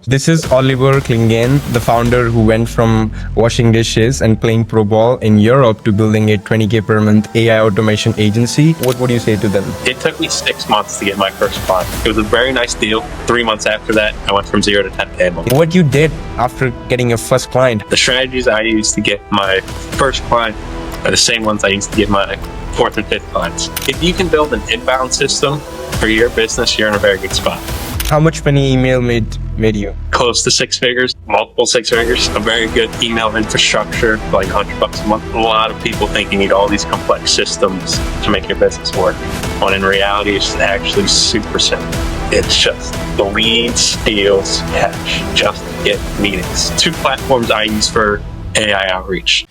This is Oliver Clingain, the founder who went from washing dishes and playing pro ball in Europe to building a 20K per month AI automation agency. What would you say to them? It took me 6 months to get my first client. It was a very nice deal. 3 months after that, I went from 0 to 10K a month. What you did after getting your first client? The strategies I used to get my first client are the same ones I used to get my fourth and fifth clients. If you can build an inbound system for your business, you're in a very good spot. How much money email made you? Close to six figures, multiple six figures. A very good email infrastructure, like $100 a month. A lot of people think you need all these complex systems to make your business work, when in reality, it's actually super simple. It's just the leads, deals, cash, just get meetings. Two platforms I use for AI outreach.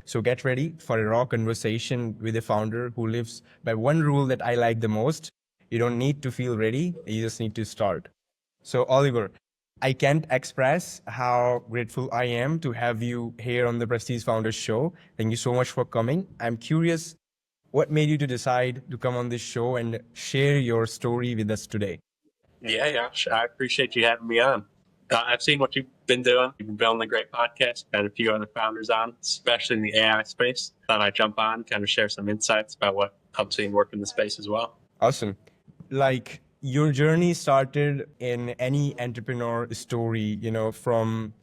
So get ready for a raw conversation with a founder who lives by one rule that I like the most. You don't need to feel ready, you just need to start. So Oliver, I can't express how grateful I am to have you here on the Prestige Founders Show. Thank you so much for coming. I'm curious, what made you to decide to come on this show and share your story with us today? Yeah, Yash, I appreciate you having me on. I've seen what you've been doing. You've been building a great podcast. Got a few other founders on, especially in the AI space. Thought I'd jump on, kind of share some insights about what I'm seeing work in the space as well. Awesome. Like your journey started in any entrepreneur story, from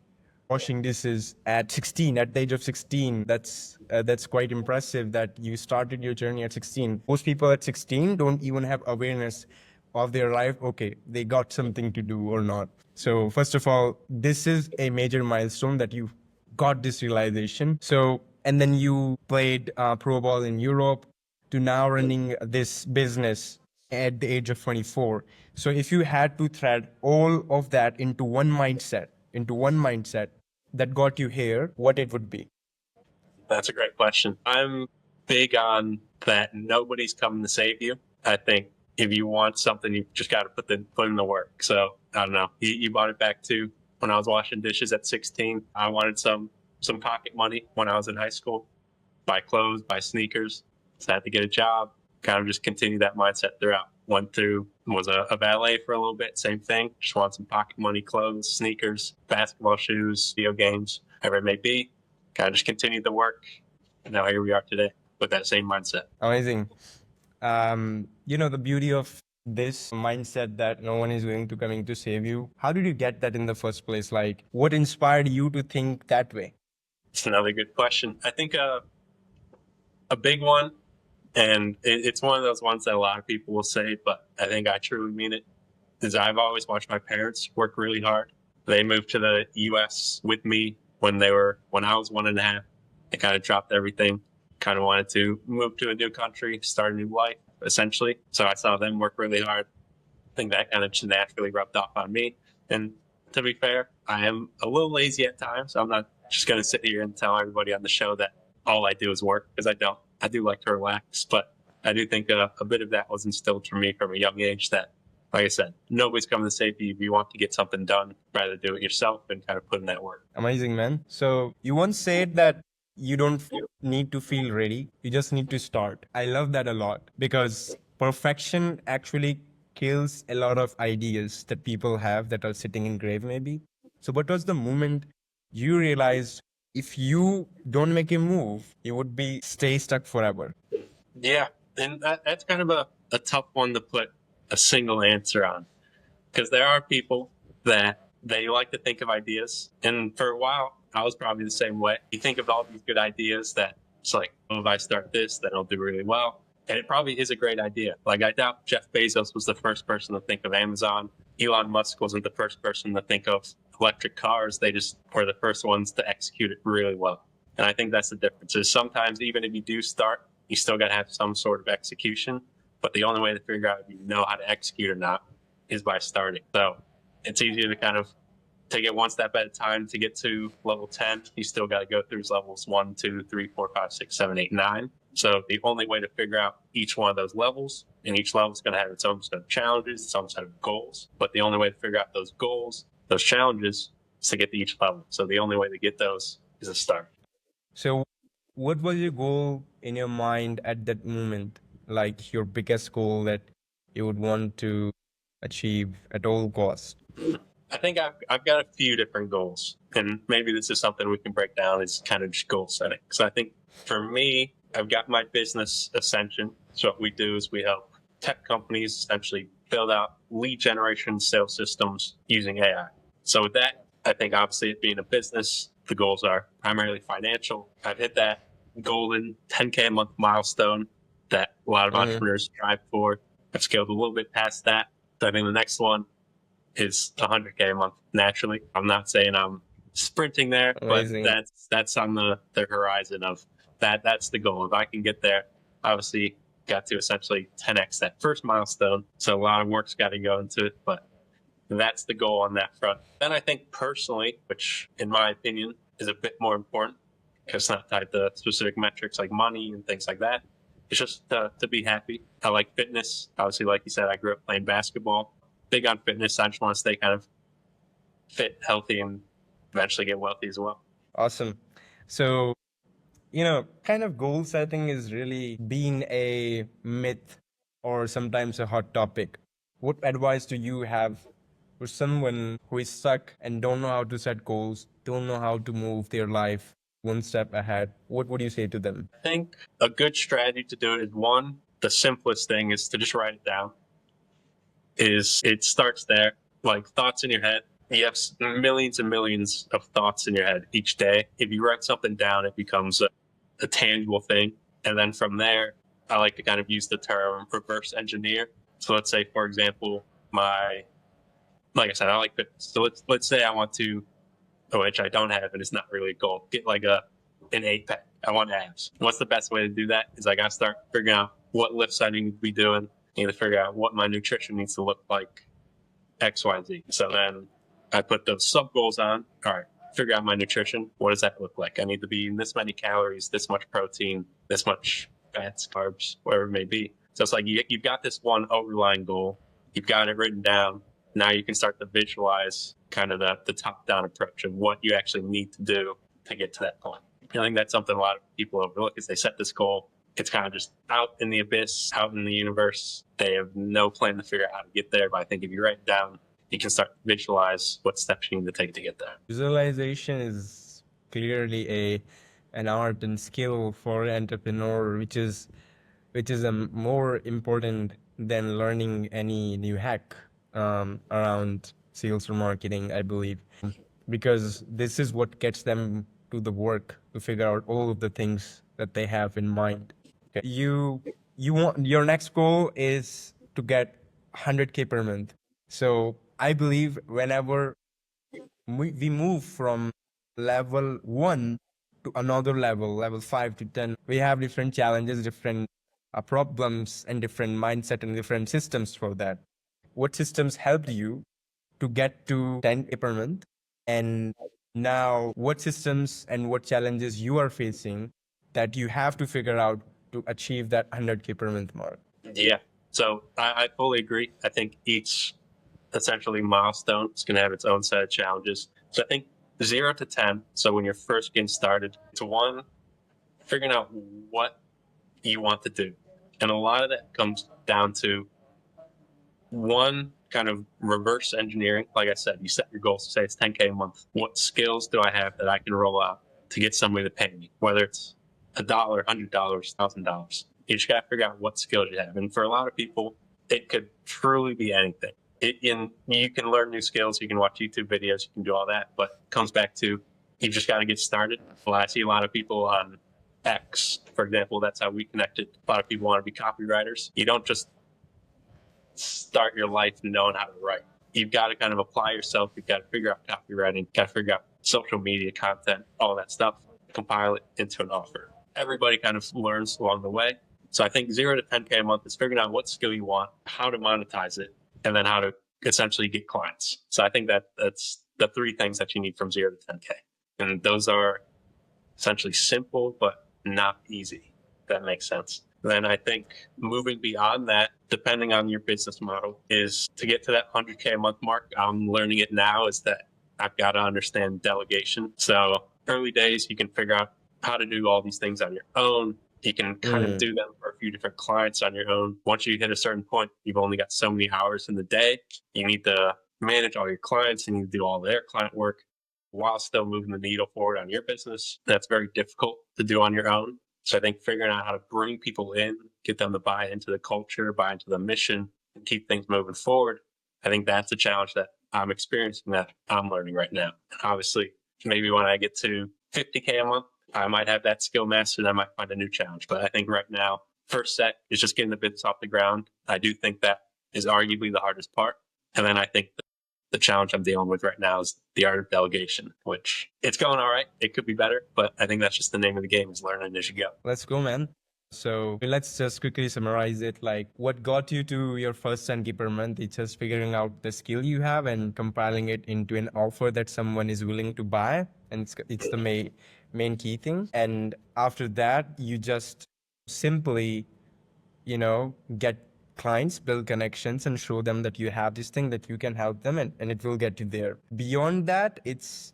washing dishes at 16, at the age of 16. That's quite impressive that you started your journey at 16. Most people at 16 don't even have awareness of their life. Okay, they got something to do or not. So first of all, this is a major milestone that you got this realization. So, and then you played pro ball in Europe to now running this business at the age of 24. So if you had to thread all of that into one mindset that got you here, what it would be? That's a great question. I'm big on that nobody's coming to save you. I think if you want something, you just got to put in the work. So I don't know. You brought it back to when I was washing dishes at 16. I wanted some pocket money when I was in high school. Buy clothes, buy sneakers. So I had to get a job. Kind of just continue that mindset throughout. Was a valet for a little bit. Same thing. Just want some pocket money, clothes, sneakers, basketball shoes, video games, whatever it may be. Kind of just continued the work. And now here we are today with that same mindset. Amazing. The beauty of this mindset that no one is going to coming to save you. How did you get that in the first place? Like, what inspired you to think that way? It's another good question. I think a big one, and it's one of those ones that a lot of people will say, but I think I truly mean it, is I've always watched my parents work really hard. They moved to the U.S. with me when I was 1.5. They kind of dropped everything, kind of wanted to move to a new country, start a new life, essentially. So I saw them work really hard. I think that kind of just naturally rubbed off on me. And to be fair, I am a little lazy at times. So I'm not just going to sit here and tell everybody on the show that all I do is work, because I don't. I do like to relax, but I do think a bit of that was instilled for me from a young age that, like I said, nobody's coming to save you. If you want to get something done, rather do it yourself and kind of put in that work. Amazing, man. So you once said that you don't need to feel ready. You just need to start. I love that a lot because perfection actually kills a lot of ideas that people have that are sitting in grave maybe. So what was the moment you realized if you don't make a move, you would be stay stuck forever? Yeah, and that's kind of a tough one to put a single answer on, because there are people that they like to think of ideas, and for a while I was probably the same way. You think of all these good ideas that it's like, oh, if I start this, then it'll do really well, and it probably is a great idea. Like, I doubt Jeff Bezos was the first person to think of Amazon. Elon Musk wasn't the first person to think of electric cars. They just were the first ones to execute it really well. And I think that's the difference, is sometimes even if you do start, you still got to have some sort of execution. But the only way to figure out if you know how to execute or not is by starting. So it's easier to kind of take it one step at a time. To get to level 10, you still got to go through levels 1, 2, 3, 4, 5, 6, 7, 8, 9. So the only way to figure out each one of those levels, and each level is going to have its own set of challenges, its own set of goals. But the only way to figure out those goals, those challenges, is to get to each level. So the only way to get those is to start. So what was your goal in your mind at that moment? Like your biggest goal that you would want to achieve at all costs? I think I've got a few different goals, and maybe this is something we can break down as kind of just goal setting. So I think for me, I've got my business Ascension. So what we do is we help tech companies essentially build out lead generation sales systems using AI. So with that, I think obviously it being a business, the goals are primarily financial. I've hit that golden 10K a month milestone that a lot of entrepreneurs strive for. I've scaled a little bit past that. So I think the next one is 100K a month naturally. I'm not saying I'm sprinting there, but Amazing. that's on the horizon of that. That's the goal. If I can get there, obviously got to essentially 10x that first milestone. So a lot of work's got to go into it, but that's the goal on that front. Then I think personally, which in my opinion is a bit more important because it's not tied to specific metrics like money and things like that. It's just to be happy. I like fitness. Obviously, like you said, I grew up playing basketball. Big on fitness. I just want to stay kind of fit, healthy, and eventually get wealthy as well. Awesome. So, kind of goal setting is really being a myth or sometimes a hot topic. What advice do you have for someone who is stuck and don't know how to set goals, don't know how to move their life one step ahead? What would you say to them? I think a good strategy to do it is one, the simplest thing is to just write it down. It starts there, like thoughts in your head. You have millions and millions of thoughts in your head each day. If you write something down, it becomes a tangible thing. And then from there, I like to kind of use the term reverse engineer. So let's say, for example, like I said, I like fitness. So let's say I want to, which I don't have, and it's not really a goal, get like an 8-pack. I want abs. What's the best way to do that? Is I got to start figuring out what lifts I need to be doing. I need to figure out what my nutrition needs to look like, X, Y, Z. So then I put those sub goals on. All right, figure out my nutrition. What does that look like? I need to be eating this many calories, this much protein, this much fats, carbs, whatever it may be. So it's like you've got this one overlying goal. You've got it written down. Now you can start to visualize kind of the top-down approach of what you actually need to do to get to that point. I think that's something a lot of people overlook is they set this goal. It's kind of just out in the abyss, out in the universe. They have no plan to figure out how to get there. But I think if you write it down, you can start to visualize what steps you need to take to get there. Visualization is clearly an art and skill for an entrepreneur, which is more important than learning any new hack around sales or marketing, I believe, because this is what gets them to the work to figure out all of the things that they have in mind. Okay. You want your next goal is to get 100K per month. So I believe whenever we move from level 1 to another level, level 5 to 10, we have different challenges, different problems, and different mindset and different systems for that. What systems helped you to get to 10K per month? And now, what systems and what challenges you are facing that you have to figure out to achieve that 100K per month mark? Yeah. So I fully agree. I think each essentially milestone is going to have its own set of challenges. So I think 0 to 10. So when you're first getting started, it's one, figuring out what you want to do. And a lot of that comes down to one, kind of reverse engineering. Like I said, you set your goals, say it's 10K a month. What skills do I have that I can roll out to get somebody to pay me? Whether it's $1, $100, $1,000. You just got to figure out what skills you have. And for a lot of people, it could truly be anything. You can learn new skills, you can watch YouTube videos, you can do all that, but it comes back to you just got to get started. Well, I see a lot of people on X, for example, that's how we connected. A lot of people want to be copywriters. You don't just start your life knowing how to write. You've got to kind of apply yourself. You've got to figure out copywriting, got to figure out social media content, all that stuff, compile it into an offer. Everybody kind of learns along the way. So I think 0 to 10K a month is figuring out what skill you want, how to monetize it, and then how to essentially get clients. So I think that's the 3 things that you need from 0 to 10K. And those are essentially simple, but not easy. If that makes sense. Then I think moving beyond that, depending on your business model, is to get to that 100K a month mark. I'm learning it now is that I've got to understand delegation. So early days, you can figure out how to do all these things on your own. You can kind of do them for a few different clients on your own. Once you hit a certain point, you've only got so many hours in the day. You need to manage all your clients and you need to do all their client work while still moving the needle forward on your business. That's very difficult to do on your own. So I think figuring out how to bring people in, get them to buy into the culture, buy into the mission, and keep things moving forward, I think that's a challenge that I'm experiencing, that I'm learning right now. And obviously, maybe when I get to 50K a month, I might have that skill mastered and I might find a new challenge. But I think right now, first set is just getting the business off the ground. I do think that is arguably the hardest part. And then I think the challenge I'm dealing with right now is the art of delegation, which it's going all right. It could be better, but I think that's just the name of the game, is learning as you go. Let's go, man. So let's just quickly summarize it. Like, what got you to your first 10K per month? It's just figuring out the skill you have and compiling it into an offer that someone is willing to buy. And it's the main key thing. And after that, you just simply, get clients, build connections, and show them that you have this thing, that you can help them, and it will get you there. Beyond that, it's,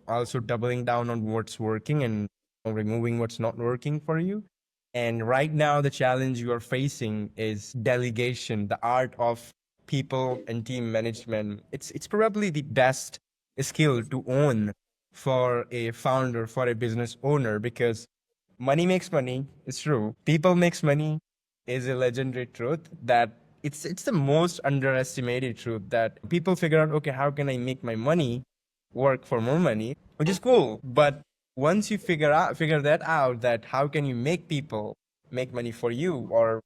also doubling down on what's working and removing what's not working for you. And right now, the challenge you are facing is delegation, the art of people and team management. It's probably the best skill to own for a founder, for a business owner, because money makes money. It's true. People makes money is a legendary truth that it's the most underestimated truth, that people figure out, okay, how can I make my money work for more money, which is cool. But once you figure that out, that how can you make people make money for you, or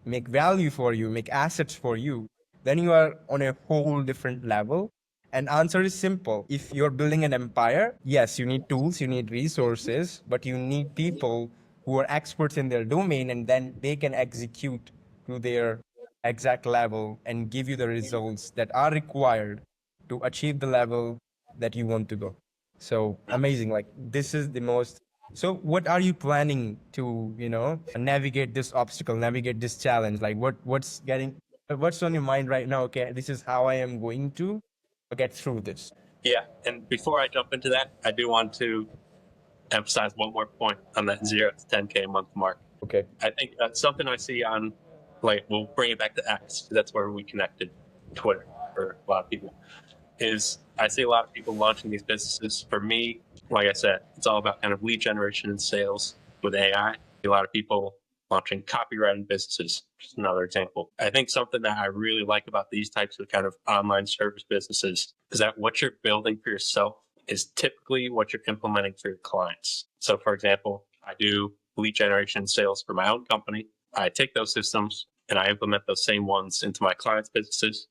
make value for you, make assets for you, then you are on a whole different level. And answer is simple. If you're building an empire, yes, you need tools, you need resources, but you need people who are experts in their domain, and then they can execute to their exact level and give you the results that are required to achieve the level that you want to go. So amazing. Like, this is the most. So what are you planning to, navigate this obstacle, navigate this challenge? Like, what's on your mind right now? Okay, this is how I am going to get through this. Yeah. And before I jump into that, I do want to emphasize one more point on that 0 to 10K a month mark. Okay. I think that's something I see on, like, we'll bring it back to X. That's where we connected, Twitter, for a lot of people. Is I see a lot of people launching these businesses. For me, like I said, it's all about kind of lead generation and sales with AI. A lot of people launching copywriting businesses, just another example. I think something that I really like about these types of kind of online service businesses is that what you're building for yourself is typically what you're implementing for your clients. So for example, I do lead generation and sales for my own company. I take those systems and I implement those same ones into my clients' businesses.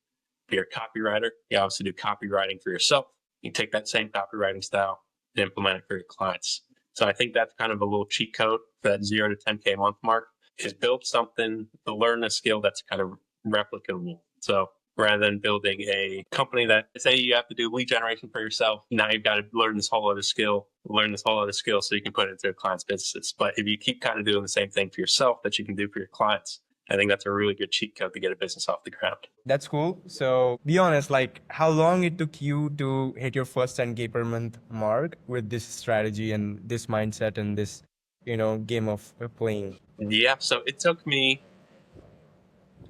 If you're a copywriter, you obviously do copywriting for yourself. You take that same copywriting style and implement it for your clients. So I think that's kind of a little cheat code for that 0 to 10K a month mark, is build something to learn a skill that's kind of replicable. So rather than building a company that, say you have to do lead generation for yourself, now you've got to learn this whole other skill so you can put it into your clients' businesses. But if you keep kind of doing the same thing for yourself that you can do for your clients, I think that's a really good cheat code to get a business off the ground. That's cool. So be honest, like, how long it took you to hit your first 10K per month mark with this strategy and this mindset and this, game of playing? Yeah, so it took me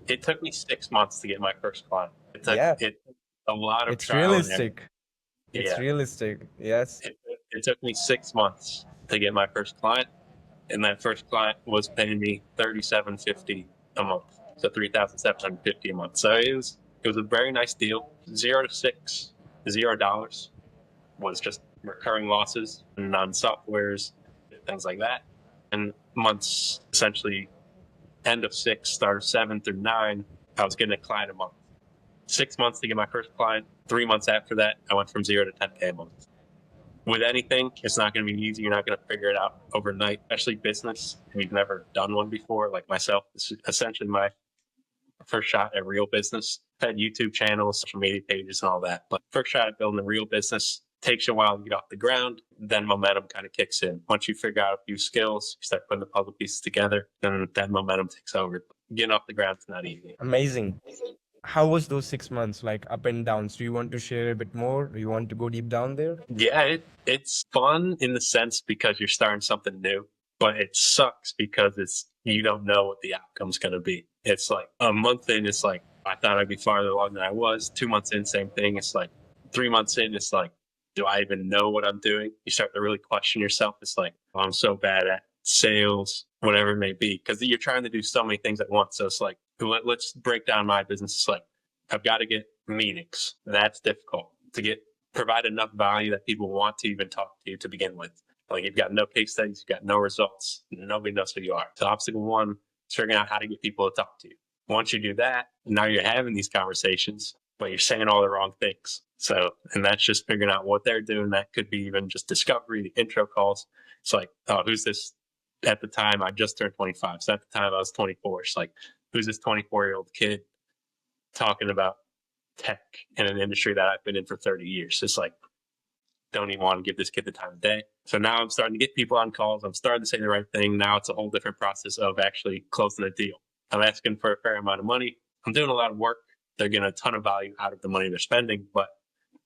6 months to get my first client. It took a lot of It's trial realistic. It's realistic. Yes. It took me 6 months to get my first client, and that first client was paying me $3,750 a month, so $3,750 a month. So it was a very nice deal. 0 to 6, $0 was just recurring losses and on softwares, things like that. And months, essentially end of 6, start of 7 through 9, I was getting a client a month. 6 months to get my first client. 3 months after that, I went from 0 to 10K a month. With anything, it's not going to be easy. You're not going to figure it out overnight, especially business. If you've never done one before, like myself, this is essentially my first shot at real business. I had YouTube channels, social media pages, and all that. But first shot at building a real business takes you a while to get off the ground. Then momentum kind of kicks in. Once you figure out a few skills, you start putting the puzzle pieces together, then that momentum takes over. Getting off the ground is not easy. Amazing. How was those 6 months, like, up and downs? Do you want to share a bit more? Do you want to go deep down there? Yeah, it's fun in the sense because you're starting something new, but it sucks because you don't know what the outcome's going to be. It's like a month in, it's like I thought I'd be farther along than I was. 2 months in, same thing. It's like 3 months in, it's like, do I even know what I'm doing? You start to really question yourself. It's like, oh, I'm so bad at sales, whatever it may be, because you're trying to do so many things at once. So it's like, let's break down my business. It's like, I've got to get meetings. That's difficult to get, provide enough value that people want to even talk to you to begin with. Like, you've got no case studies, you've got no results, nobody knows who you are. So obstacle one is figuring out how to get people to talk to you. Once you do that, now you're having these conversations, but you're saying all the wrong things. So, and that's just figuring out what they're doing. That could be even just discovery, the intro calls. It's like, oh, who's this? At the time, I just turned 25. So at the time, I was 24. It's like, who's this 24-year-old kid talking about tech in an industry that I've been in for 30 years? It's like, don't even want to give this kid the time of day. So now I'm starting to get people on calls. I'm starting to say the right thing. Now it's a whole different process of actually closing a deal. I'm asking for a fair amount of money. I'm doing a lot of work. They're getting a ton of value out of the money they're spending, but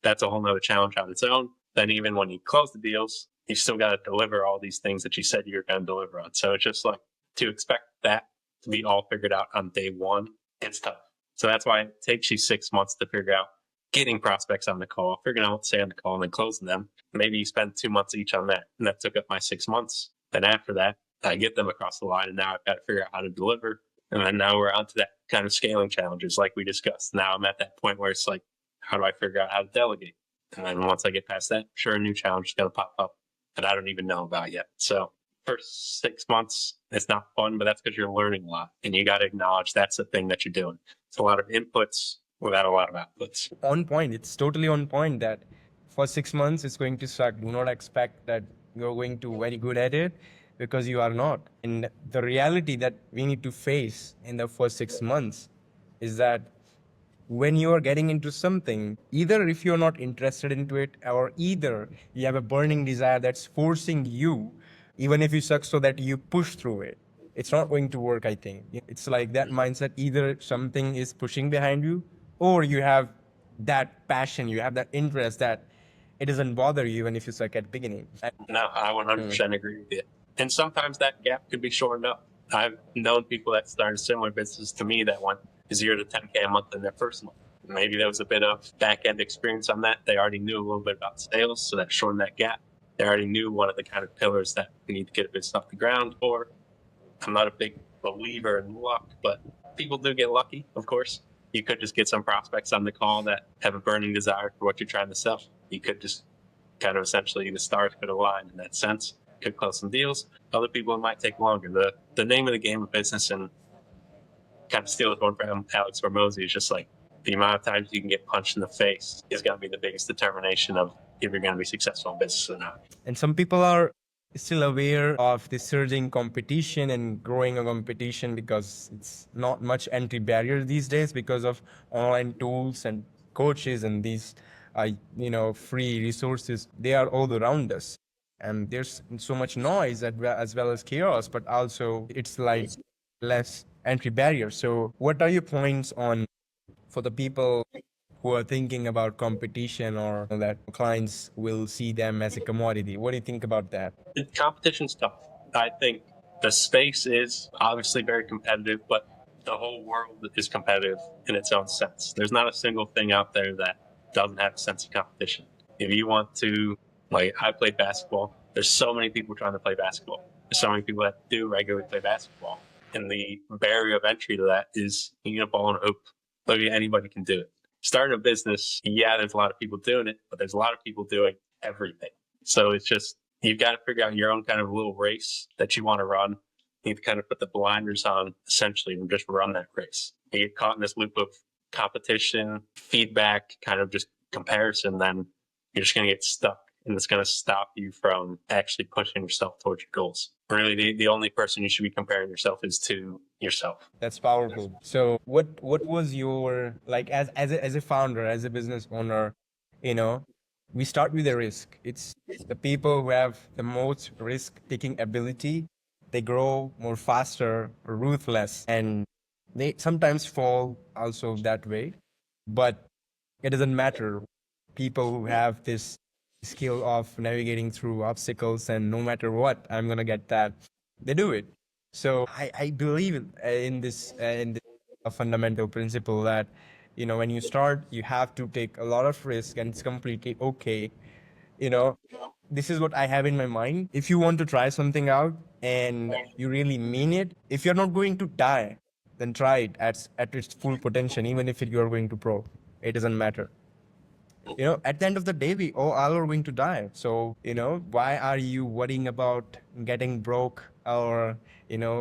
that's a whole nother challenge on its own. Then even when you close the deals, you still got to deliver all these things that you said you're going to deliver on. So it's just like, to expect that to be all figured out on day one, it's tough. So that's why it takes you 6 months to figure out getting prospects on the call, figuring out what to say on the call, and then closing them. Maybe you spend 2 months each on that, and that took up my 6 months. Then after that, I get them across the line, and now I've got to figure out how to deliver. And then now we're on to that kind of scaling challenges like we discussed. Now I'm at that point where it's like, how do I figure out how to delegate? And then once I get past that, sure, a new challenge is going to pop up that I don't even know about yet. So first 6 months, it's not fun, but that's because you're learning a lot, and you got to acknowledge that's the thing that you're doing. It's a lot of inputs without a lot of outputs. On point. It's totally on point that for 6 months it's going to suck. Do not expect that you're going to very good at it, because you are not. And the reality that we need to face in the first 6 months is that when you are getting into something, either if you're not interested into it, or either you have a burning desire that's forcing you, even if you suck, so that you push through it, it's not going to work, I think. It's like that mindset: either something is pushing behind you, or you have that passion, you have that interest that it doesn't bother you even if you suck at beginning. No, I 100% agree with you. And sometimes that gap could be shortened up. I've known people that started similar businesses to me that went 0 to 10K a month in their first month. Maybe there was a bit of back end experience on that. They already knew a little bit about sales, so that shortened that gap. They already knew one of the kind of pillars that we need to get a business off the ground for. I'm not a big believer in luck, but people do get lucky, of course. You could just get some prospects on the call that have a burning desire for what you're trying to sell. You could just kind of essentially, the stars could align in that sense, could close some deals. Other people, it might take longer. The name of the game of business, and kind of steal it from Alex Hormozy, is just like, the amount of times you can get punched in the face is going to be the biggest determination of if you're going to be successful in business or not. And some people are still aware of the surging competition and growing a competition, because it's not much entry barrier these days because of online tools and coaches and these free resources. They are all around us, and there's so much noise as well as chaos, but also it's like less entry barrier. So what are your points on, for the people who are thinking about competition, or that clients will see them as a commodity? What do you think about that? Competition's tough. I think the space is obviously very competitive, but the whole world is competitive in its own sense. There's not a single thing out there that doesn't have a sense of competition. If you want to, like, I played basketball. There's so many people trying to play basketball. There's so many people that do regularly play basketball. And the barrier of entry to that is you get a ball and a hoop. Literally anybody can do it. Starting a business, yeah, there's a lot of people doing it, but there's a lot of people doing everything. So it's just, you've got to figure out your own kind of little race that you want to run. You need to kind of put the blinders on, essentially, and just run that race. You get caught in this loop of competition, feedback, kind of just comparison, then you're just going to get stuck, and it's going to stop you from actually pushing yourself towards your goals. Really, the only person you should be comparing yourself is to yourself. That's powerful. So what was your, like, as a founder, as a business owner, you know, we start with a risk. It's the people who have the most risk taking ability, they grow more faster, ruthless, and they sometimes fall also that way. But it doesn't matter. People who have this skill of navigating through obstacles, and no matter what, I'm gonna get that. they do it. So I believe in this a fundamental principle that, when you start, you have to take a lot of risk, and it's completely okay. You know, this is what I have in my mind. If you want to try something out and you really mean it, if you're not going to die, then try it at its full potential, even if you're going to pro. It doesn't matter. At the end of the day, we all are going to die. So, why are you worrying about getting broke, or,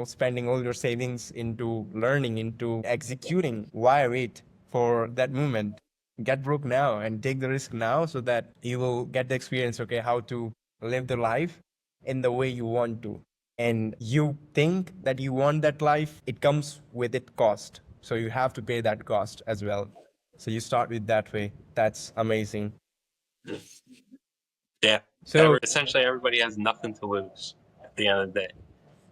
spending all your savings into learning, into executing? Why wait for that moment? Get broke now and take the risk now, so that you will get the experience, okay, how to live the life in the way you want to. And you think that you want that life, it comes with its cost. So you have to pay that cost as well. So you start with that way. That's amazing. Yeah. So, Essentially, everybody has nothing to lose at the end of the day.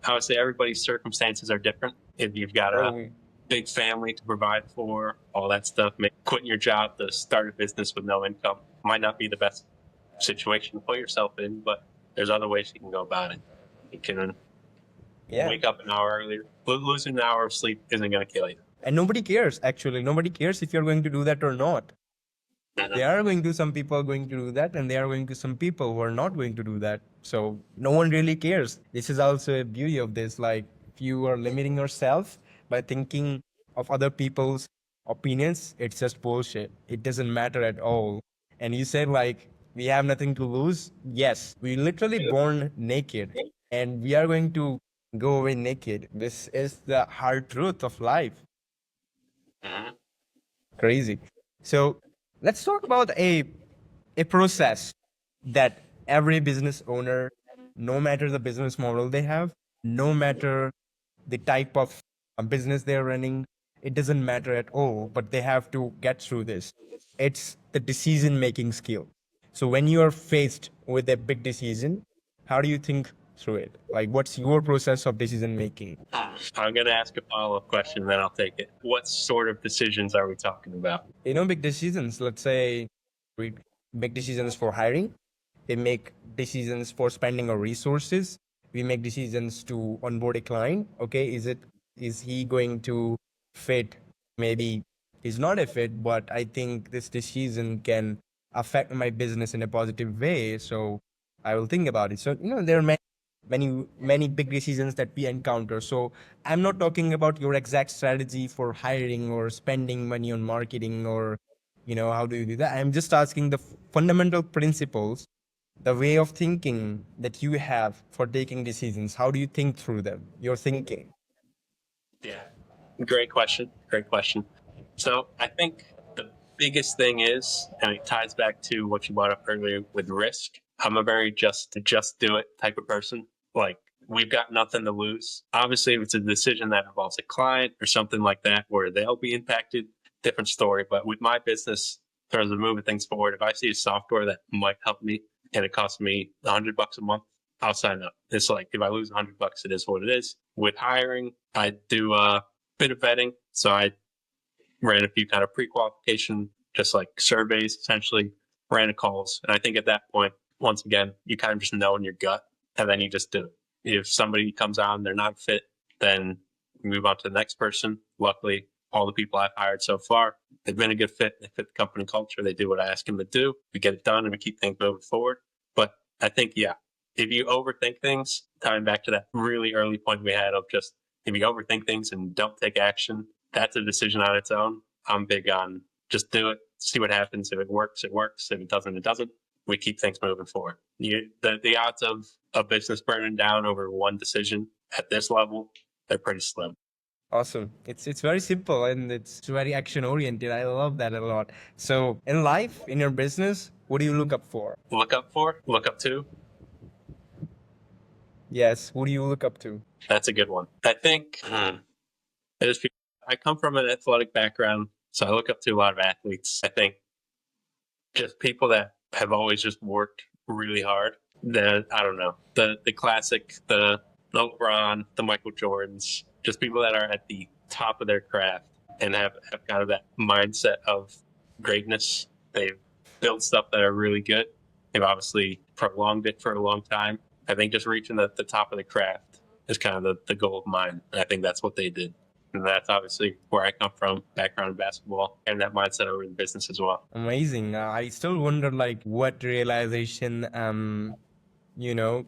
I would say everybody's circumstances are different. If you've got a oh, big family to provide for, all that stuff, quitting your job to start a business with no income might not be the best situation to put yourself in, but there's other ways you can go about it. You can yeah. wake up an hour earlier. Losing an hour of sleep isn't going to kill you. And nobody cares, actually. Nobody cares if you're going to do that or not. There are going to some people are going to do that, and there are going to some people who are not going to do that. So no one really cares. This is also a beauty of this. Like, if you are limiting yourself by thinking of other people's opinions, it's just bullshit. It doesn't matter at all. And you said, like, we have nothing to lose. Yes, we literally born naked, and we are going to go away naked. This is the hard truth of life. Mhm. Crazy. So let's talk about a process that every business owner, no matter the business model they have, no matter the type of business they're running, it doesn't matter at all, but they have to get through this. It's the decision making skill. So when you are faced with a big decision, how do you think through it? Like, what's your process of decision making? I'm going to ask a follow up question, then I'll take it. What sort of decisions are we talking about? Big decisions. Let's say we make decisions for hiring. We make decisions for spending our resources. We make decisions to onboard a client. Okay, is he going to fit? Maybe he's not a fit, but I think this decision can affect my business in a positive way. So I will think about it. So there are many big decisions that we encounter. So I'm not talking about your exact strategy for hiring or spending money on marketing, or how do you do that. I'm just asking the fundamental principles, the way of thinking that you have for taking decisions. How do you think through them, your thinking? Yeah. Great question. Great question. So I think the biggest thing is, and it ties back to what you brought up earlier with risk. I'm a very just do it type of person. Like, we've got nothing to lose. Obviously, if it's a decision that involves a client or something like that where they'll be impacted, different story. But with my business, in terms of moving things forward, if I see a software that might help me and it costs me $100 a month, I'll sign up. It's like, if I lose $100, it is what it is. With hiring, I do bit of vetting. So I ran a few kind of pre-qualification, just like surveys, essentially ran a calls. And I think at that point, once again, you kind of just know in your gut, and then you just do it. If somebody comes on, they're not fit, then move on to the next person. Luckily, all the people I've hired so far, they've been a good fit. They fit the company culture. They do what I ask them to do. We get it done and we keep things moving forward. But I think, yeah, if you overthink things, tying back to that really early point we had of just, if you overthink things and don't take action, that's a decision on its own. I'm big on just do it, see what happens. If it works, it works. If it doesn't, it doesn't. We keep things moving forward. The odds of a business burning down over one decision at this level, they're pretty slim. Awesome. It's very simple, and it's very action oriented. I love that a lot. So in life, in your business, what do you look up for? Look up to. Yes, who do you look up to? That's a good one. I think it is. I come from an athletic background, so I look up to a lot of athletes. I think just people that have always just worked really hard. I don't know, the classic, the LeBron, the Michael Jordans, just people that are at the top of their craft and have kind of that mindset of greatness. They've built stuff that are really good. They've obviously prolonged it for a long time. I think just reaching the top of the craft is kind of the goal of mine. And I think that's what they did. And that's obviously where I come from, background in basketball, and that mindset over in business as well. Amazing. I still wonder like what realization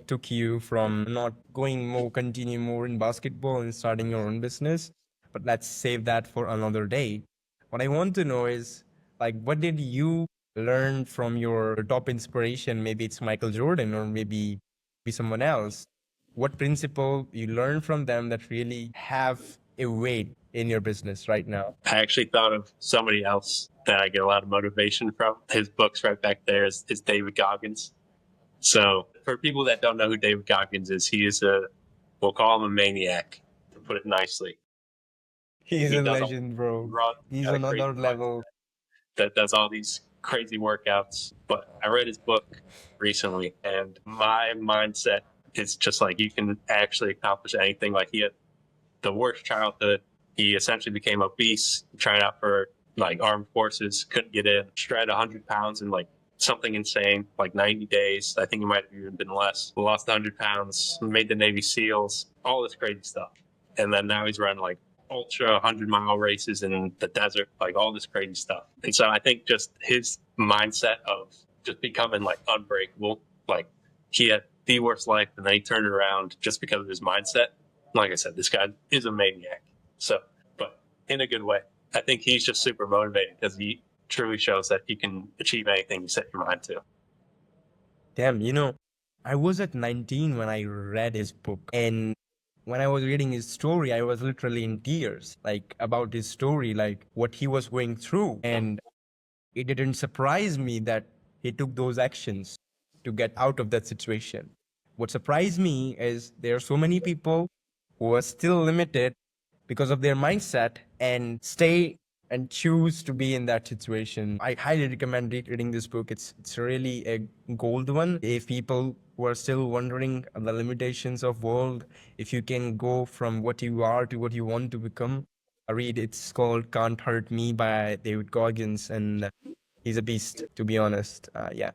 took you from not going more, continue more in basketball and starting your own business. But let's save that for another day. What I want to know is like, what did you learn from your top inspiration? Maybe it's Michael Jordan or maybe be someone else. What principle you learn from them that really have a weight in your business right now? I actually thought of somebody else that I get a lot of motivation from. His book's right back there is David Goggins. So for people that don't know who David Goggins is, he is we'll call him a maniac, to put it nicely. He's He a does a legend, bro. run He's at a crazy another level. that does all these crazy workouts. But I read his book recently, and my mindset is just like you can actually accomplish anything. Like he had the worst childhood. He essentially became obese, tried out for like armed forces, couldn't get in, shredded 100 pounds in like something insane, like 90 days. I think he might have even been less. Lost 100 pounds, made the Navy SEALs, all this crazy stuff. And then now he's running like ultra 100-mile races in the desert, like all this crazy stuff. And so I think just his mindset of just becoming like unbreakable, like he had the worst life and then he turned it around just because of his mindset. Like I said, this guy is a maniac. So, but in a good way. I think he's just super motivated because he truly shows that you can achieve anything you set your mind to. Damn, I was at 19 when I read his book. And when I was reading his story, I was literally in tears, like about his story, like what he was going through. And it didn't surprise me that he took those actions to get out of that situation. What surprised me is there are so many people who are still limited because of their mindset and stay and choose to be in that situation. I highly recommend reading this book. It's really a gold one. If people who are still wondering the limitations of world, if you can go from what you are to what you want to become, read. It's called "Can't Hurt Me" by David Goggins, and he's a beast, to be honest. Yeah.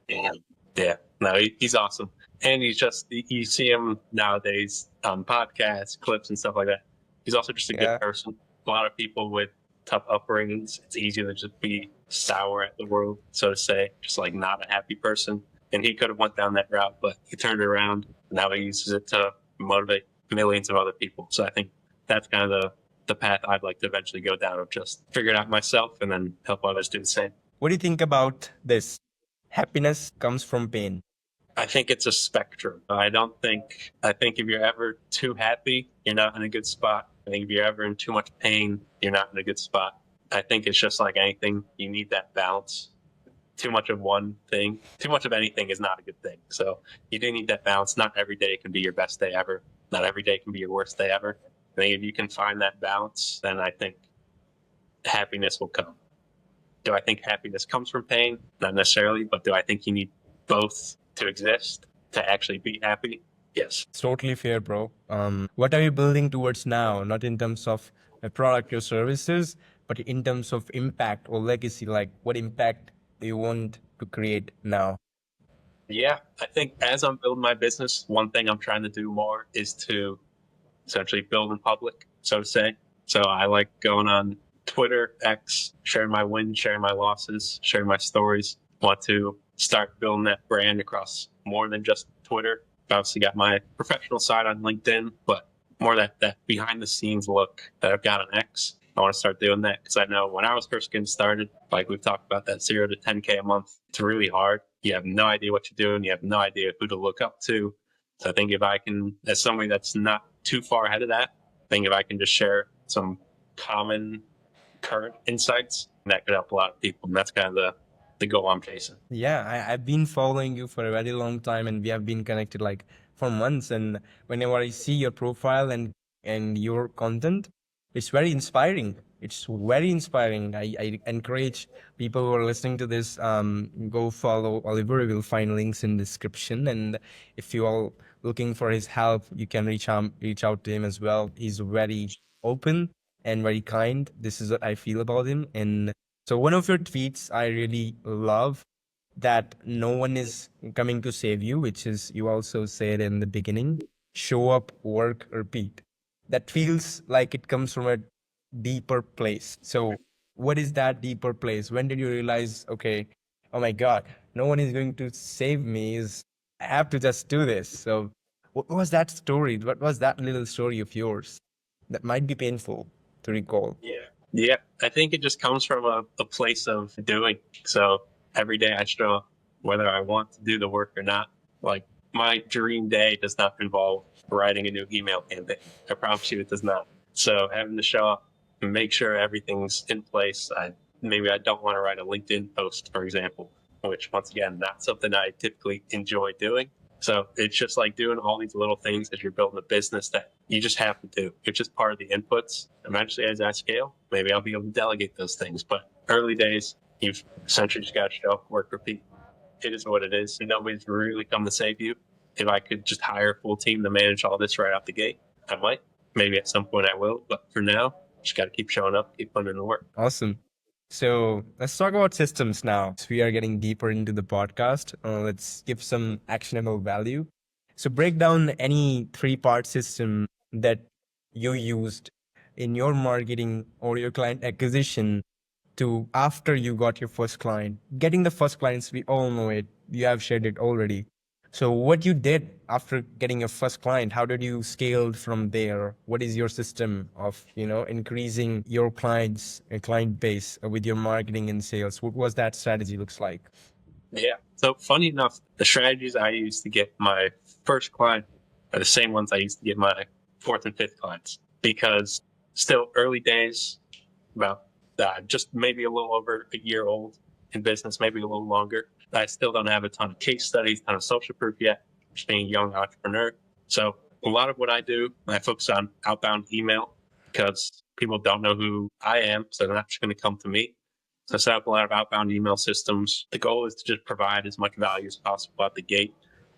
Yeah, no, he's awesome. And he's just, you see him nowadays on podcasts, clips, and stuff like that. He's also just a Yeah. good person. A lot of people with tough upbringings, it's easy to just be sour at the world, so to say, just like not a happy person. And he could have went down that route, but he turned it around. And now he uses it to motivate millions of other people. So I think that's kind of the path I'd like to eventually go down of just figure it out myself and then help others do the same. What do you think about this? Happiness comes from pain. I think it's a spectrum. I think if you're ever too happy, you're not in a good spot. I think if you're ever in too much pain, you're not in a good spot. I think it's just like anything. You need that balance. Too much of one thing, too much of anything is not a good thing. So you do need that balance. Not every day can be your best day ever. Not every day can be your worst day ever. I think if you can find that balance, then I think happiness will come. Do I think happiness comes from pain? Not necessarily, but do I think you need both to exist to actually be happy? Yes. It's totally fair, bro. What are you building towards now? Not in terms of a product or services, but in terms of impact or legacy. Like, what impact do you want to create now? Yeah, I think as I'm building my business, one thing I'm trying to do more is to essentially build in public, so to say. So I like going on Twitter, X, sharing my wins, sharing my losses, sharing my stories. Want to start building that brand across more than just Twitter. I've obviously got my professional side on LinkedIn, but more that behind the scenes look that I've got on X. I want to start doing that because I know when I was first getting started, like we've talked about that 0 to 10K a month, it's really hard. You have no idea what you're doing. You have no idea who to look up to. So I think if I can, as somebody that's not too far ahead of that, I think if I can just share some common current insights, that could help a lot of people. And that's kind of the goal I'm chasing. Yeah, I've been following you for a very long time, and we have been connected like for months. And whenever I see your profile and your content, it's very inspiring. It's very inspiring. I encourage people who are listening to this, go follow Oliver. We'll find links in description. And if you all looking for his help, you can reach out to him as well. He's very open and very kind. This is what I feel about him. And so one of your tweets I really love, that no one is coming to save you, which is you also said in the beginning. show up, work, repeat. That feels like it comes from a deeper place. So, what is that deeper place? When did you realize, okay, oh my God, no one is going to save me? Is I have to just do this. So, what was that story? What was that little story of yours that might be painful to recall? Yeah, I think it just comes from a place of doing. So every day I show up, whether I want to do the work or not. Like my dream day does not involve writing a new email campaign. I promise you it does not. So having to show up and make sure everything's in place. Maybe I don't want to write a LinkedIn post, for example, which once again, not something I typically enjoy doing. So it's just like doing all these little things as you're building a business that you just have to do. It's just part of the inputs. Eventually, as I scale, maybe I'll be able to delegate those things. But early days, you've essentially just got to show up, work, repeat. It is what it is. Nobody's really come to save you. If I could just hire a full team to manage all this right out the gate, I might. Maybe at some point I will. But for now, just got to keep showing up, keep putting in the work. Awesome. So let's talk about systems now. So we are getting deeper into the podcast. Let's give some actionable value. So break down any three-part system that you used in your marketing or your client acquisition to after you got your first client. Getting the first clients, we all know it. You have shared it already. So what you did after getting your first client, how did you scale from there? What is your system of, increasing your client base with your marketing and sales? What was that strategy looks like? Yeah. So funny enough, the strategies I used to get my first client are the same ones I used to get my fourth and fifth clients because still early days, about just maybe a little over a year old in business, maybe a little longer. I still don't have a ton of case studies, ton of social proof yet, just being a young entrepreneur. So a lot of what I do, I focus on outbound email because people don't know who I am, so they're not just going to come to me. So I set up a lot of outbound email systems. The goal is to just provide as much value as possible out the gate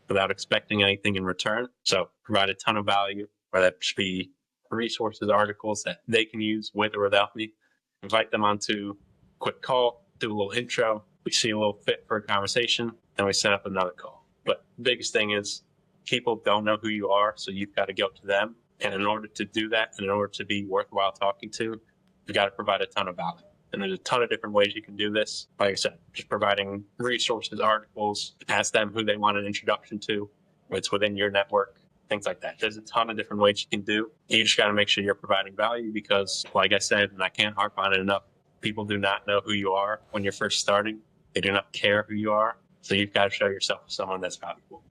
without expecting anything in return. So provide a ton of value, whether that should be resources, articles that they can use with or without me. Invite them onto a quick call, do a little intro. We see a little fit for a conversation, then we set up another call. But the biggest thing is people don't know who you are, so you've got to go to them. And in order to do that, and in order to be worthwhile talking to, you've got to provide a ton of value. And there's a ton of different ways you can do this. Like I said, just providing resources, articles, ask them who they want an introduction to, if it's within your network, things like that. There's a ton of different ways you can do. You just got to make sure you're providing value because, like I said, and I can't harp on it enough, people do not know who you are when you're first starting. They do not care who you are. So you've got to show yourself as someone that's valuable.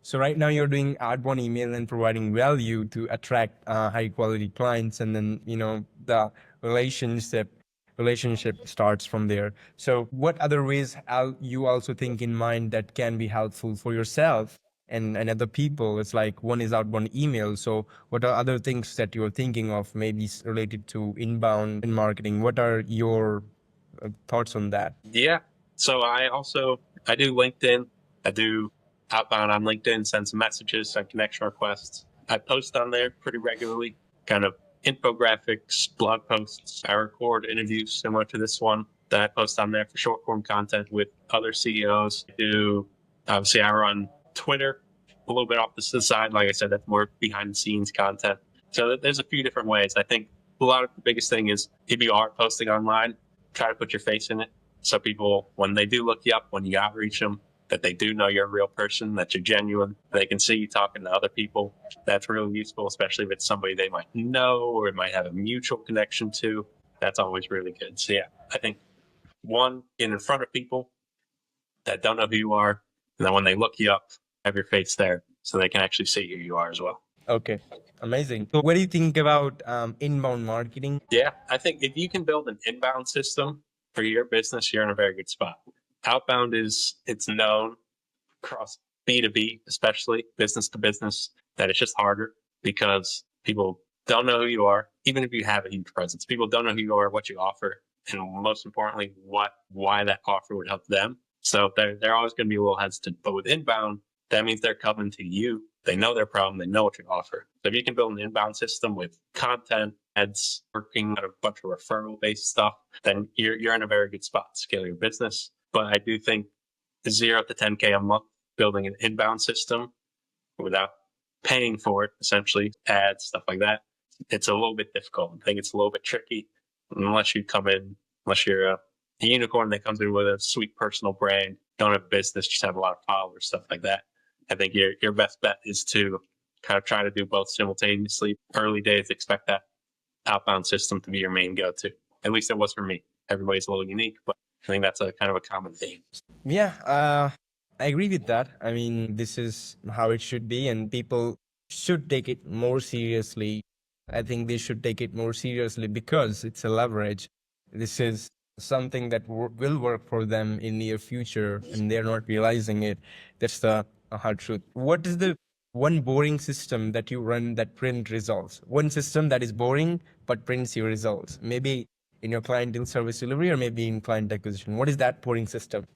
So right now you're doing outbound email and providing value to attract high quality clients, and then the relationship starts from there. So what other ways you also think in mind that can be helpful for yourself and other people? It's like one is outbound email. So what are other things that you're thinking of, maybe related to inbound in marketing? What are your thoughts on that? Yeah. So I do LinkedIn. I do outbound on LinkedIn, send some messages, send connection requests. I post on there pretty regularly, kind of infographics, blog posts. I record interviews similar to this one that I post on there for short form content with other CEOs. Obviously, I run Twitter a little bit off the side. Like I said, that's more behind the scenes content. So there's a few different ways. I think a lot of the biggest thing is if you are posting online, try to put your face in it. So people, when they do look you up, when you outreach them, that they do know you're a real person, that you're genuine, they can see you talking to other people. That's really useful, especially if it's somebody they might know or might have a mutual connection to. That's always really good. So yeah, I think one, get in front of people that don't know who you are, and then when they look you up, have your face there so they can actually see who you are as well. Okay, amazing. So what do you think about inbound marketing? Yeah, I think if you can build an inbound system for your business, you're in a very good spot. Outbound it's known across B2B, especially business to business, that it's just harder because people don't know who you are, even if you have a huge presence. People don't know who you are, what you offer, and most importantly, why that offer would help them. So they're always going to be a little hesitant. But with inbound, that means they're coming to you. They know their problem. They know what you offer. So if you can build an inbound system with content, ads, working on a bunch of referral based stuff, then you're in a very good spot to scale your business. But I do think 0 to 10K a month building an inbound system without paying for it, essentially, ads, stuff like that, it's a little bit difficult. I think it's a little bit tricky unless you're a unicorn that comes in with a sweet personal brand, don't have a business, just have a lot of followers, stuff like that. I think your best bet is to kind of try to do both simultaneously. Early days, expect that outbound system to be your main go-to. At least it was for me. Everybody's a little unique, but I think that's a kind of a common theme. Yeah, I agree with that. I mean, this is how it should be, and people should take it more seriously. I think they should take it more seriously because it's a leverage. This is something that will work for them in near future, and they're not realizing it. That's the hard truth. What is the one boring system that you run that print results? One system that is boring but prints your results. Maybe in your client in service delivery or maybe in client acquisition. What is that boring system?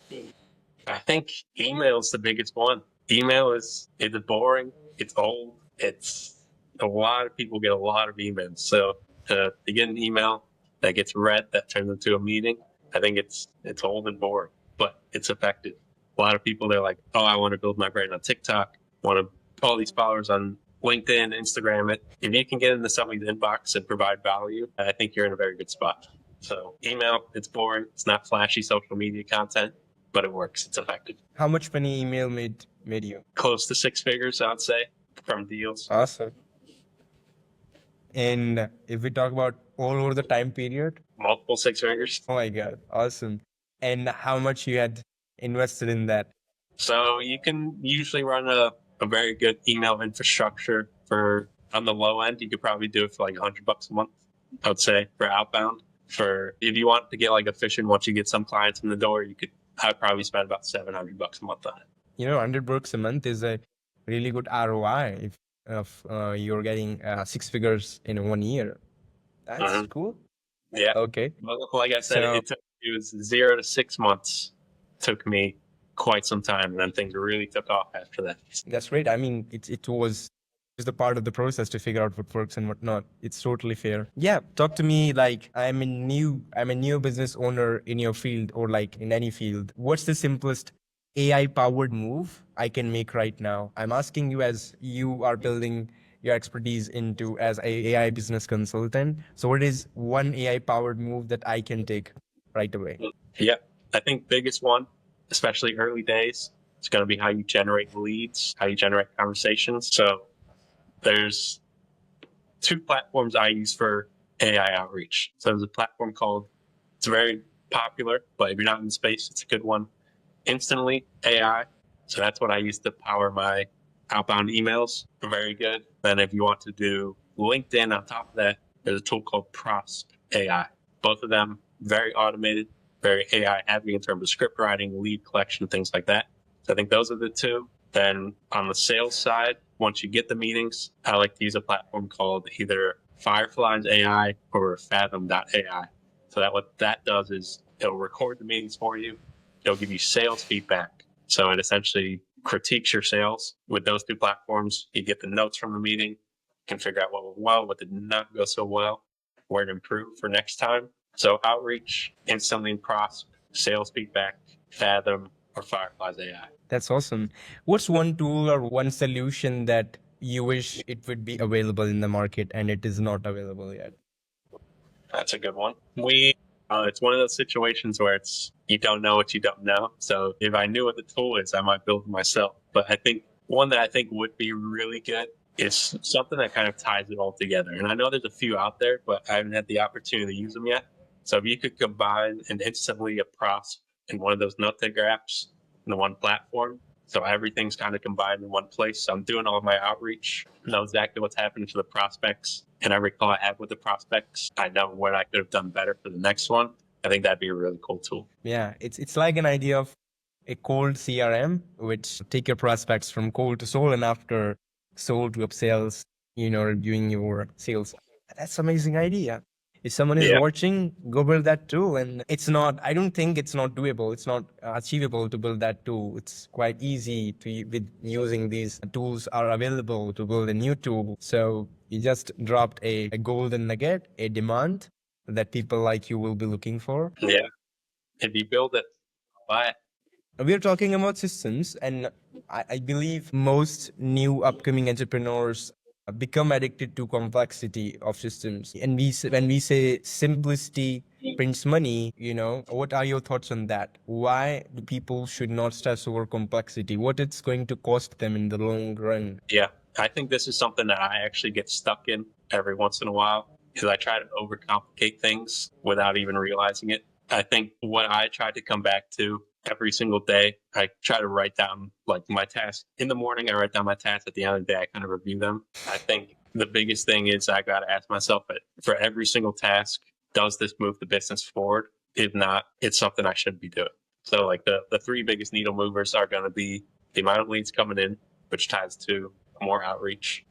I think email is the biggest one. Email is it's boring, it's old, it's a lot of people get a lot of emails. So to get an email that gets read that turns into a meeting, I think it's old and boring, but it's effective. A lot of people they're like, oh, I want to build my brand on TikTok, want to all these followers on LinkedIn, Instagram. It if you can get into somebody's inbox and provide value, I think you're in a very good spot. So email, it's boring, it's not flashy social media content, but it works. It's effective. How much money email made you? Close to six figures, I'd say, from deals. Awesome. And if we talk about all over the time period, Multiple six figures. oh my God, awesome. And how much you had invested in that? So you can usually run a very good email infrastructure for on the low end. You could probably do it for like $100 a month, I would say, for outbound. For if you want to get like efficient, once you get some clients in the door, I'd probably spend about $700 a month on it. You know, $100 a month is a really good ROI if you're getting six figures in 1 year. That's cool. Yeah. Okay. Well, like I said, So it was 0 to 6 months. Took me quite some time, and then things really took off after that. that's great. I mean, it was just a part of the process to figure out what works and what not. It's totally fair. Yeah, talk to me like I'm a new business owner in your field or like in any field. What's the simplest AI powered move I can make right now? I'm asking you as you are building your expertise into as a AI business consultant. So what is one AI powered move that I can take right away? Yeah, I think biggest one, especially early days, it's going to be how you generate leads, how you generate conversations. So there's two platforms I use for AI outreach. So there's a platform called, it's very popular, but if you're not in the space, it's a good one. Instantly AI. So that's what I use to power my outbound emails. Very good. Then if you want to do LinkedIn on top of that, there's a tool called Prosp AI. Both of them very automated, very AI heavy in terms of script writing, lead collection, things like that. So I think those are the two. Then on the sales side, once you get the meetings, I like to use a platform called either Fireflies AI or Fathom.ai. So that what that does is it'll record the meetings for you. It'll give you sales feedback. So it essentially critiques your sales. With those two platforms, you get the notes from the meeting, can figure out what went well, what did not go so well, where to improve for next time. So outreach, instantly in Prosp, sales feedback, Fathom, or Fireflies AI. That's awesome. What's one tool or one solution that you wish it would be available in the market and it is not available yet? That's a good one. It's one of those situations where it's you don't know what you don't know. So if I knew what the tool is, I might build it myself. But I think one that I think would be really good is something that kind of ties it all together. And I know there's a few out there, but I haven't had the opportunity to use them yet. So if you could combine and instantly a Prosp in one of those note taker apps in the one platform, so everything's kind of combined in one place. So I'm doing all of my outreach, know exactly what's happening to the prospects. And every call I have with the prospects, I know what I could have done better for the next one. I think that'd be a really cool tool. Yeah, it's like an idea of a cold CRM, which take your prospects from cold to sold and after sold to upsells, reviewing your sales. That's amazing idea. If someone is watching, go build that tool. And I don't think it's not doable. It's not achievable to build that tool. It's quite easy with using these tools are available to build a new tool. So you just dropped a golden nugget, a demand that people like you will be looking for. Yeah. If you build it, buy it. We are talking about systems, and I believe most new upcoming entrepreneurs become addicted to complexity of systems. And when we say simplicity prints money, what are your thoughts on that? Why do people should not stress over complexity? What it's going to cost them in the long run? Yeah, I think this is something that I actually get stuck in every once in a while because I try to overcomplicate things without even realizing it. I think what I try to come back to every single day, I try to write down like my tasks in the morning. I write down my tasks at the end of the day. I kind of review them. I think the biggest thing is I got to ask myself for every single task, does this move the business forward? If not, it's something I should be doing. So like the three biggest needle movers are going to be the amount of leads coming in, which ties to more outreach.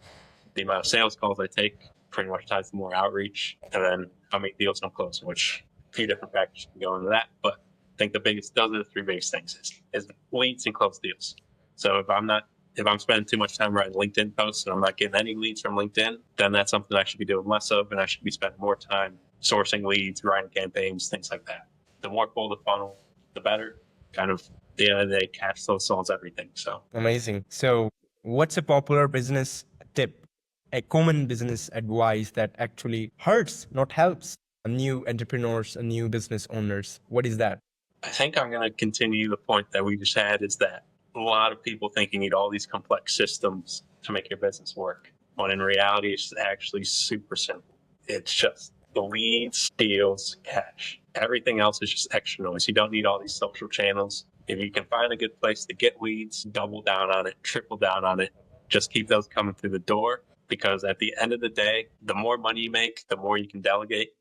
The amount of sales calls I take pretty much ties to more outreach. And then how many deals I'm closing, which a few different factors can go into that. But I think those are the three biggest things is leads and closed deals. So if I'm spending too much time writing LinkedIn posts and I'm not getting any leads from LinkedIn, then that's something I should be doing less of, and I should be spending more time sourcing leads, writing campaigns, things like that. The more full the funnel, the better. Kind of, at the end of the day, cash flow solves everything. So Amazing. So, what's a popular business tip, a common business advice that actually hurts, not helps new entrepreneurs and new business owners? What is that? I think I'm going to continue the point that we just had is that a lot of people think you need all these complex systems to make your business work. When in reality, it's actually super simple. It's just the leads, deals, cash. Everything else is just extra noise. You don't need all these social channels. If you can find a good place to get leads, double down on it, triple down on it. Just keep those coming through the door, because at the end of the day, the more money you make, the more you can delegate.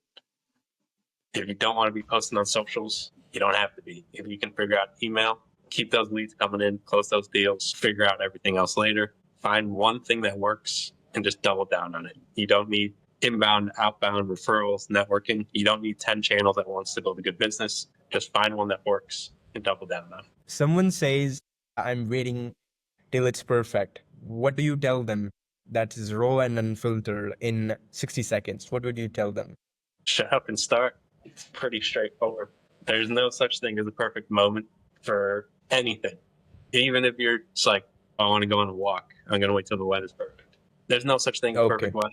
If you don't want to be posting on socials, you don't have to be. If you can figure out email, keep those leads coming in, close those deals, figure out everything else later. Find one thing that works and just double down on it. You don't need inbound, outbound, referrals, networking. You don't need 10 channels at once to build a good business. Just find one that works and double down on it. Someone says, I'm waiting till it's perfect. What do you tell them that is raw and unfiltered in 60 seconds? What would you tell them? Shut up and start. It's pretty straightforward. There's no such thing as a perfect moment for anything. Even if you're just like, I want to go on a walk, I'm going to wait till the weather's perfect. There's no such thing as Okay. perfect weather.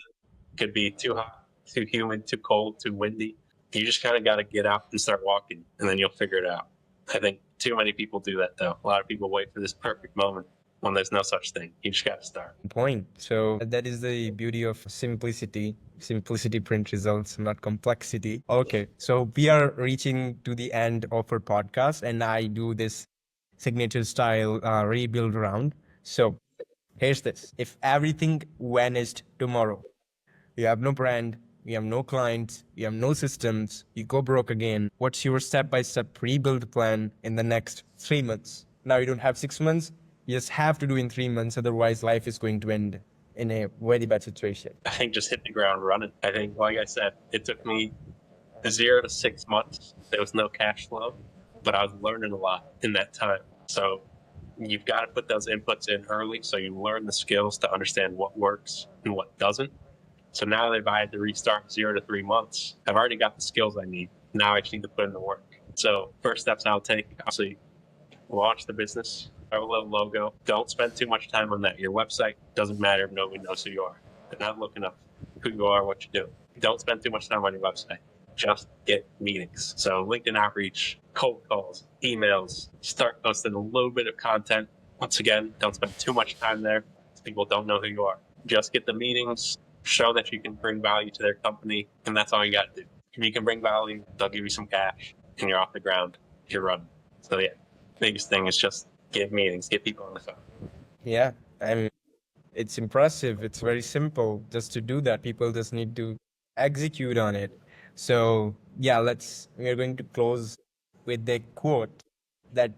It could be too hot, too humid, too cold, too windy. You just kind of got to get out and start walking, and then you'll figure it out. I think too many people do that, though. A lot of people wait for this perfect moment when there's no such thing. You just got to start. Point. So that is the beauty of simplicity. Simplicity print results, not complexity. Okay. So we are reaching to the end of our podcast, and I do this signature style rebuild round. So here's this. If everything vanished tomorrow, you have no brand, you have no clients, you have no systems, you go broke again. What's your step-by-step rebuild plan in the next 3 months? Now you don't have 6 months, you just have to do in 3 months, otherwise life is going to end in a very bad situation. I think just hit the ground running. I think, like I said, it took me 0 to 6 months. There was no cash flow, but I was learning a lot in that time. So you've got to put those inputs in early so you learn the skills to understand what works and what doesn't. So now that if I had to restart 0 to 3 months, I've already got the skills I need. Now I just need to put in the work. So first steps I'll take, obviously, launch the business, have a little logo. Don't spend too much time on that. Your website doesn't matter if nobody knows who you are. They're not looking up who you are, what you do. Don't spend too much time on your website. Just get meetings. So LinkedIn outreach, cold calls, emails, start posting a little bit of content. Once again, don't spend too much time there. People don't know who you are. Just get the meetings, show that you can bring value to their company, and that's all you got to do. If you can bring value, they'll give you some cash, and you're off the ground. You're running. So yeah, biggest thing is just get meetings, get people on the phone. Yeah, and it's impressive. It's very simple just to do that. People just need to execute on it. So yeah, we're going to close with the quote that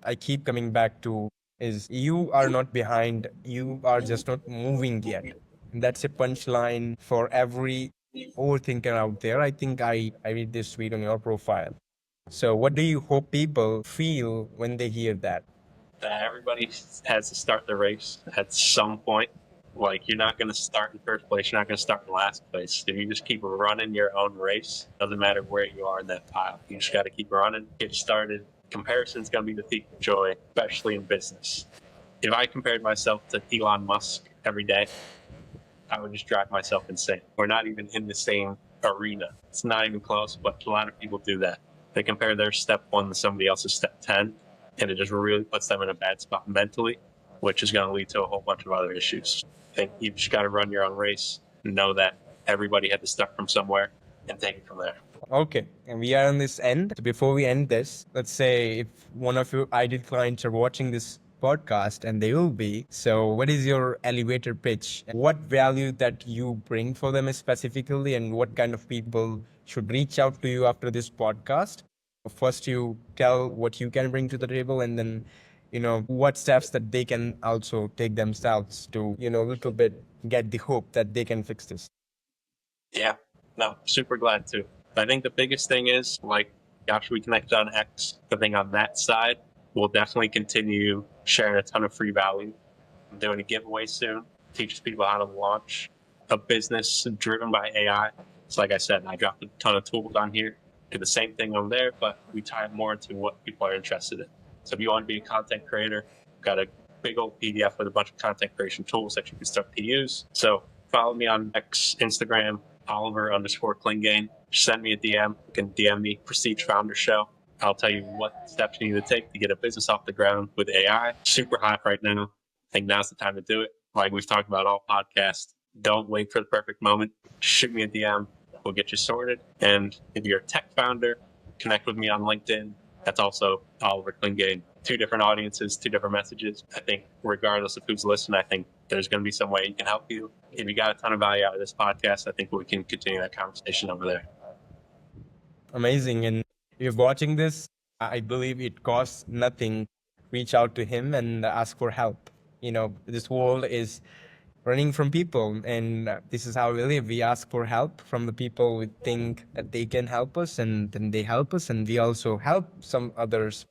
I keep coming back to is you are not behind, you are just not moving yet. And that's a punchline for every overthinker out there. I think I read this tweet on your profile. So what do you hope people feel when they hear that? That everybody has to start the race at some point. Like, you're not going to start in first place. You're not going to start in last place. If you just keep running your own race, doesn't matter where you are in that pile. You just got to keep running, get started. Comparison is going to be the thief of joy, especially in business. If I compared myself to Elon Musk every day, I would just drive myself insane. We're not even in the same arena. It's not even close, but a lot of people do that. They compare their step 1 to somebody else's step 10, and it just really puts them in a bad spot mentally, which is going to lead to a whole bunch of other issues. I think you've just got to run your own race and know that everybody had to start from somewhere and take it from there. Okay, and we are on this end. So before we end this, let's say if one of your ideal clients are watching this podcast, and they will be, so what is your elevator pitch? What value that you bring for them specifically, and what kind of people should reach out to you after this podcast? First, you tell what you can bring to the table, and then, what steps that they can also take themselves to, a little bit get the hope that they can fix this. Yeah, no, super glad to. I think the biggest thing is, like, Yash, we connected on X. The thing on that side, we'll definitely continue sharing a ton of free value. I'm doing a giveaway soon, teaches people how to launch a business driven by AI. So like I said, I dropped a ton of tools on here. Do the same thing over there, but we tie it more into what people are interested in. So if you want to be a content creator, I've got a big old PDF with a bunch of content creation tools that you can start to use. So follow me on X, Instagram, Oliver_Clingain. Send me a DM. You can DM me, Prestige Founder Show. I'll tell you what steps you need to take to get a business off the ground with AI. Super hot right now. I think now's the time to do it. Like we've talked about all podcasts, don't wait for the perfect moment. Shoot me a DM. We'll get you sorted. And if you're a tech founder, connect with me on LinkedIn. That's also Oliver Clingain. 2 different audiences, 2 different messages. I think regardless of who's listening, I think there's going to be some way you can help you. If you got a ton of value out of this podcast, I think we can continue that conversation over there. Amazing. And if you're watching this, I believe it costs nothing. Reach out to him and ask for help. This world is running from people, and this is how we live. We ask for help from the people we think that they can help us, and then they help us, and we also help some others,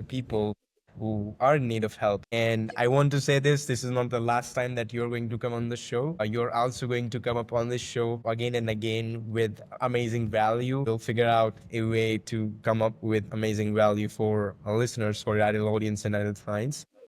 people who are in need of help. And I want to say this is not the last time that you're going to come on the show. You're also going to come up on this show again and again with amazing value. We'll figure out a way to come up with amazing value for our listeners, for our ideal audience and ideal clients.